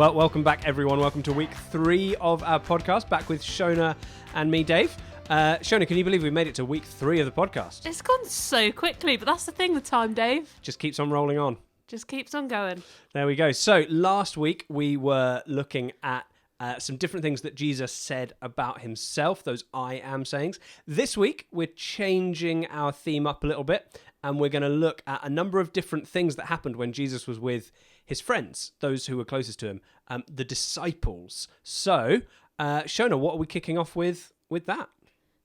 Well, welcome back, everyone. Welcome to week 3 of our podcast, back with Shona and me, Dave. Shona, can you believe we made it to week 3 of the podcast? It's gone so quickly, but that's the thing with time, Dave. Just keeps on rolling on. Just keeps on going. There we go. So last week we were looking at some different things that Jesus said about himself, those I am sayings. This week we're changing our theme up a little bit, and we're going to look at a number of different things that happened when Jesus was with his friends, those who were closest to him, the disciples. So, Shona, what are we kicking off with that?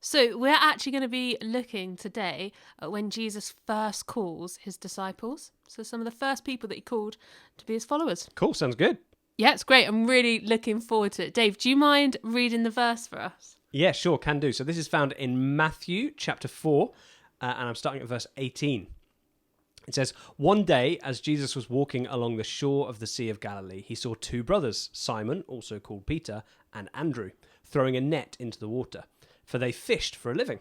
So we're actually going to be looking today at when Jesus first calls his disciples. So some of the first people that he called to be his followers. Cool, sounds good. Yeah, it's great. I'm really looking forward to it. Dave, do you mind reading the verse for us? Yeah, sure, can do. So this is found in Matthew chapter 4, and I'm starting at verse 18. It says, "One day, as Jesus was walking along the shore of the Sea of Galilee, he saw 2 brothers, Simon, also called Peter, and Andrew, throwing a net into the water, for they fished for a living.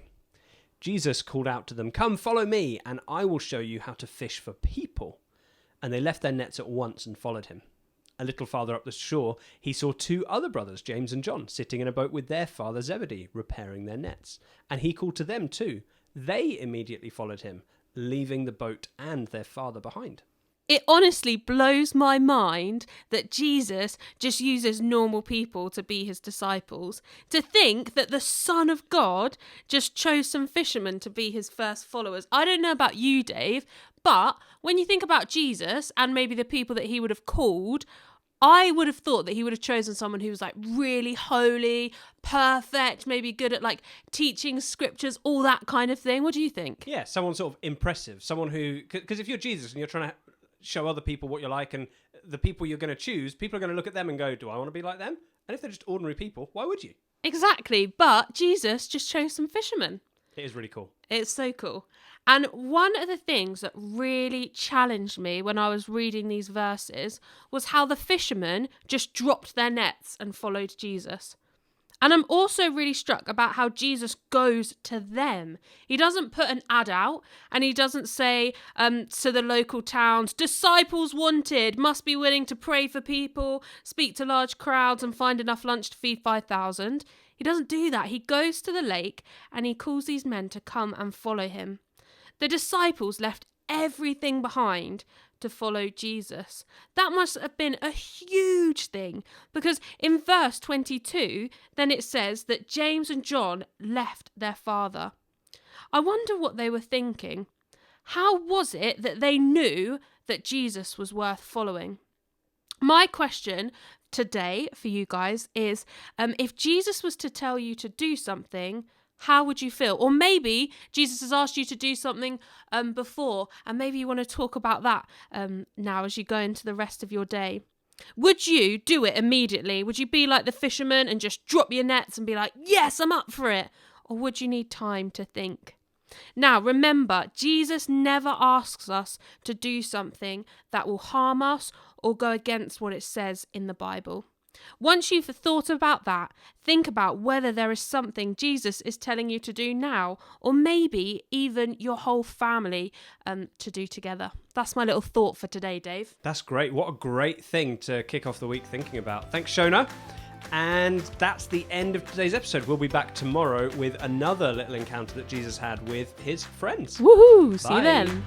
Jesus called out to them, 'Come, follow me, and I will show you how to fish for people.' And they left their nets at once and followed him. A little farther up the shore, he saw 2 other brothers, James and John, sitting in a boat with their father Zebedee, repairing their nets. And he called to them too. They immediately followed him, leaving the boat and their father behind." It honestly blows my mind that Jesus just uses normal people to be his disciples. To think that the Son of God just chose some fishermen to be his first followers. I don't know about you, Dave, but when you think about Jesus and maybe the people that he would have called, I would have thought that he would have chosen someone who was like really holy, perfect, maybe good at like teaching scriptures, all that kind of thing. What do you think? Yeah, someone sort of impressive, someone who, because if you're Jesus and you're trying to show other people what you're like, and the people you're going to choose, people are going to look at them and go, do I want to be like them? And if they're just ordinary people, why would you? Exactly, but Jesus just chose some fishermen. It is really cool. It's so cool. And one of the things that really challenged me when I was reading these verses was how the fishermen just dropped their nets and followed Jesus. And I'm also really struck about how Jesus goes to them. He doesn't put an ad out, and he doesn't say to the local towns, "Disciples wanted, must be willing to pray for people, speak to large crowds and find enough lunch to feed 5,000. He doesn't do that. He goes to the lake and he calls these men to come and follow him. The disciples left everything behind to follow Jesus. That must have been a huge thing, because in verse 22, then it says that James and John left their father. I wonder what they were thinking. How was it that they knew that Jesus was worth following? My question today for you guys is, if Jesus was to tell you to do something, how would you feel? Or maybe Jesus has asked you to do something before, and maybe you want to talk about that now as you go into the rest of your day. Would you do it immediately? Would you be like the fisherman and just drop your nets and be like, yes, I'm up for it? Or would you need time to think? Now, remember, Jesus never asks us to do something that will harm us or go against what it says in the Bible. Once you've thought about that, think about whether there is something Jesus is telling you to do now, or maybe even your whole family to do together. That's my little thought for today, Dave. That's great. What a great thing to kick off the week thinking about. Thanks, Shona. And that's the end of today's episode. We'll be back tomorrow with another little encounter that Jesus had with his friends. Woohoo! See Bye. you then.